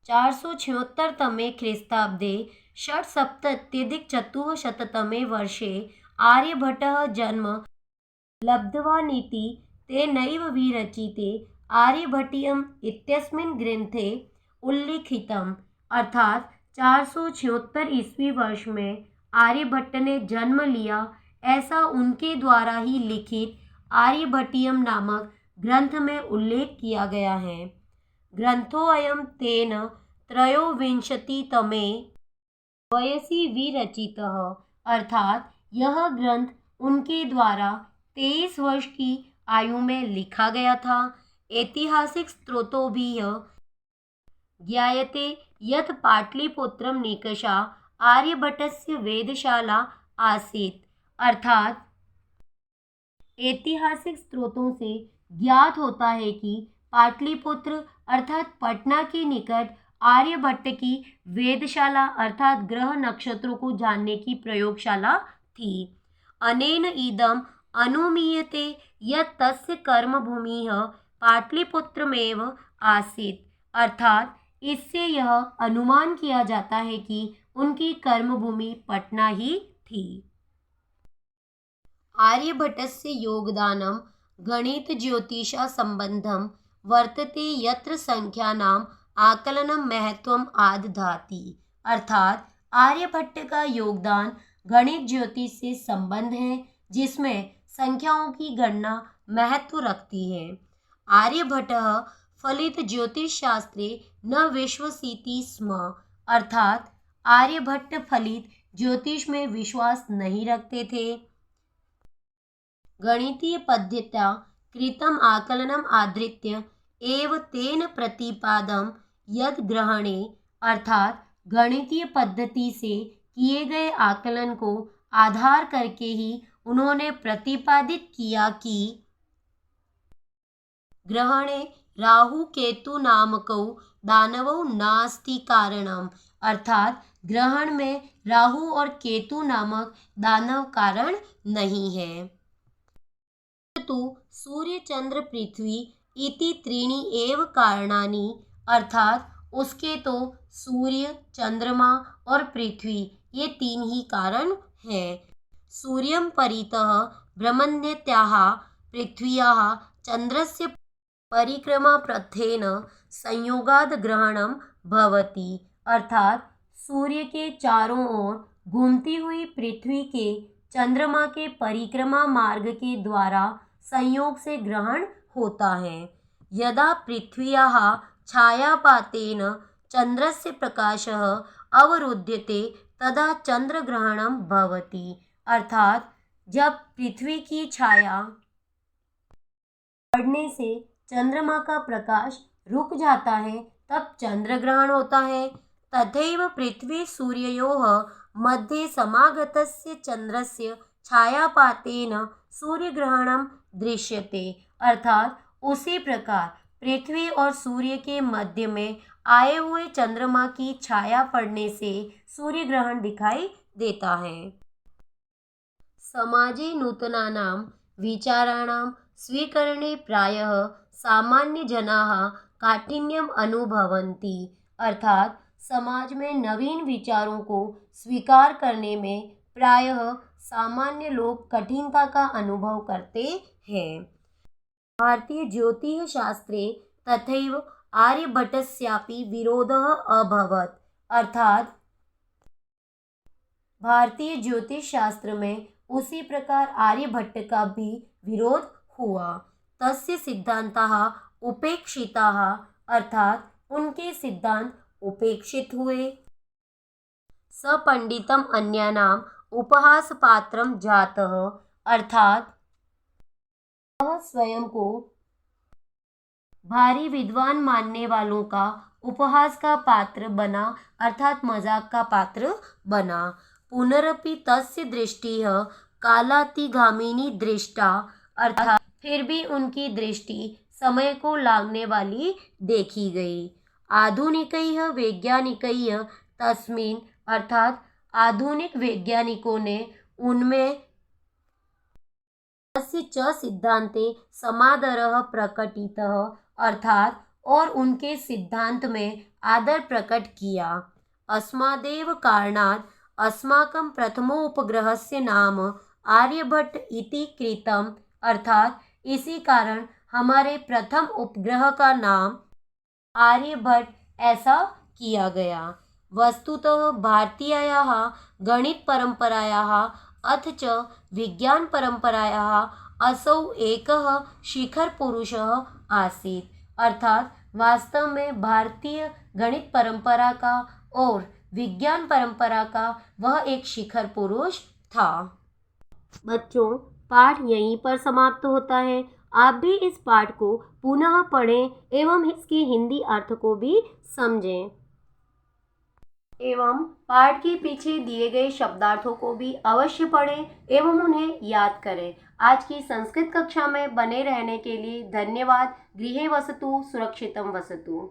476तमे ख्रीस्ताब्दे षट्सप्तत्यधिकचतुःशततमे वर्षे आर्यभट्टः जन्म लब्धवानिति तेनैव विरचिते आर्यभट्टीयम् इत्यस्मिन् ग्रंथे उल्लिखितम्। अर्थात 476 ईस्वी वर्ष में आर्यभट्ट ने जन्म लिया, ऐसा उनके द्वारा ही लिखित आर्यभट्टीयम् नामक ग्रंथ में उल्लेख किया गया है। ग्रंथोऽयं तेन त्रयोविंशतितमे वयसि विरचितः। अर्थात यह ग्रंथ उनके द्वारा 23 वर्ष की आयु में लिखा गया था। ऐतिहासिक स्रोतोभिः ज्ञायते यत् पाटलिपुत्रं निकषा आर्यभट्टस्य वेधशाला आसीत्। अर्थात ऐतिहासिक स्रोतों से ज्ञात होता है कि पाटलिपुत्र अर्थात पटना के निकट आर्यभट्ट की वेधशाला अर्थात ग्रह नक्षत्रों को जानने की प्रयोगशाला थी। अनेन इदम् अनुमीयते यत् तस्य कर्मभूमिः पाटलिपुत्रमेव आसीत्। अर्थात इससे यह अनुमान किया जाता है कि उनकी कर्मभूमि पटना ही थी। आर्यभट्टस्य योगदानं गणितज्योतिषसम्बद्धं वर्तते यत्र संख्यानाम् आकलनं महत्वम् आदधाति। अर्थात आर्यभट्ट का योगदान गणित ज्योतिष से संबंध है, जिसमें संख्याओं की गणना महत्व रखती है। आर्यभट्टः फलित ज्योतिष शास्त्रे न विश्वसिति स्म। अर्थात आर्यभट्ट फलित ज्योतिष में विश्वास नहीं रखते थे। गणितीय पद्धत्या कृतम् आकलनम् आधृत्य एव तेन प्रतिपादं यद् ग्रहणे, अर्थात गणितीय पद्धति से किए गए आकलन को आधार करके ही उन्होंने प्रतिपादित किया कि ग्रहणे राहु केतु नामकौ दानवौ नास्ति कारणम्। अर्थात ग्रहण में राहु और केतु नामक दानव कारण नहीं है। तो सूर्य चंद्र पृथ्वी इति त्रीणि एव कारणानि। अर्थात उसके तो सूर्य, चंद्रमा और पृथ्वी ये तीन ही कारण हैं। सूर्यं परितः भ्रमन्त्यः पृथ्व्याः चंद्रस्य परिक्रमापथेन संयोगाद् ग्रहणं भवति। अर्थात सूर्य के चारों ओर घूमती हुई पृथ्वी के चंद्रमा के परिक्रमा मार्ग के द्वारा संयोग से ग्रहण होता है। यदा पृथ्व्याः छायापातेन चंद्रस्य प्रकाशः अवरुध्यते तदा चंद्रग्रहणं भवति। अर्थात जब पृथ्वी की छाया पड़ने से चंद्रमा का प्रकाश रुक जाता है तब चंद्रग्रहण होता है। तथैव पृथ्वी सूर्ययोः मध्ये समागतस्य चंद्रस्य छायापातेन सूर्यग्रहणं दृश्यते। अर्थात उसी प्रकार पृथ्वी और सूर्य के मध्य में आए हुए चंद्रमा की छाया पड़ने से सूर्य ग्रहण दिखाई देता है। समाजे नूतनानां विचाराणां स्वीकरणे प्रायः सामान्यजनाः काठिन्यम् अनुभवन्ति। अर्थात समाज में नवीन विचारों को स्वीकार करने में प्रायः सामान्य लोग कठिनता का अनुभव करते हैं। भारतीय ज्योतिष शास्त्रे तथैव आर्यभट्टस्यापि विरोधः अभवत्। अर्थात भारतीय ज्योतिष शास्त्र में उसी प्रकार आर्यभट्ट का भी विरोध हुआ। तस्य सिद्धांताः उपेक्षिताः। अर्थात उनके सिद्धांत उपेक्षित हुए। सपंडितम् अन्यानाम् उपहासपात्रं जातः। अर्थात वह स्वयं को भारी विद्वान मानने वालों का उपहास का पात्र बना, अर्थात मजाक का पात्र बना। पुनरपि तस्य दृष्टिः कालातिगामिनी दृष्टा। अर्थात फिर भी उनकी दृष्टि समय को लांघने वाली देखी गई। आधुनिकैः वैज्ञानिकैः तस्मिन्। अर्थात आधुनिक वैज्ञानिकों ने उनमें तस्य च सिद्धांते समादरः प्रकटितः। अर्थात और उनके सिद्धांत में आदर प्रकट किया। अस्मादेव कारणात् अस्माकं प्रथमोपग्रहस्य नाम आर्यभट्ट इति कृतम्, अर्थात इसी कारण हमारे प्रथम उपग्रह का नाम आर्यभट्ट ऐसा किया गया। वस्तुतः भारतीयायाः गणितपरम्परायाः अथ च विज्ञानपरम्परायाः असौ एकः शिखरपुरुषः आसीत्, अर्थात वास्तव में भारतीय गणित परंपरा का और विज्ञान परंपरा का वह एक शिखर पुरुष था। बच्चों, पाठ यहीं पर समाप्त होता है। आप भी इस पाठ को पुनः पढ़ें एवं इसकी हिंदी अर्थ को भी समझें एवं पाठ के पीछे दिए गए शब्दार्थों को भी अवश्य पढ़ें एवं उन्हें याद करें। आज की संस्कृत कक्षा में बने रहने के लिए धन्यवाद। गृहे वसतु सुरक्षितम वसतु।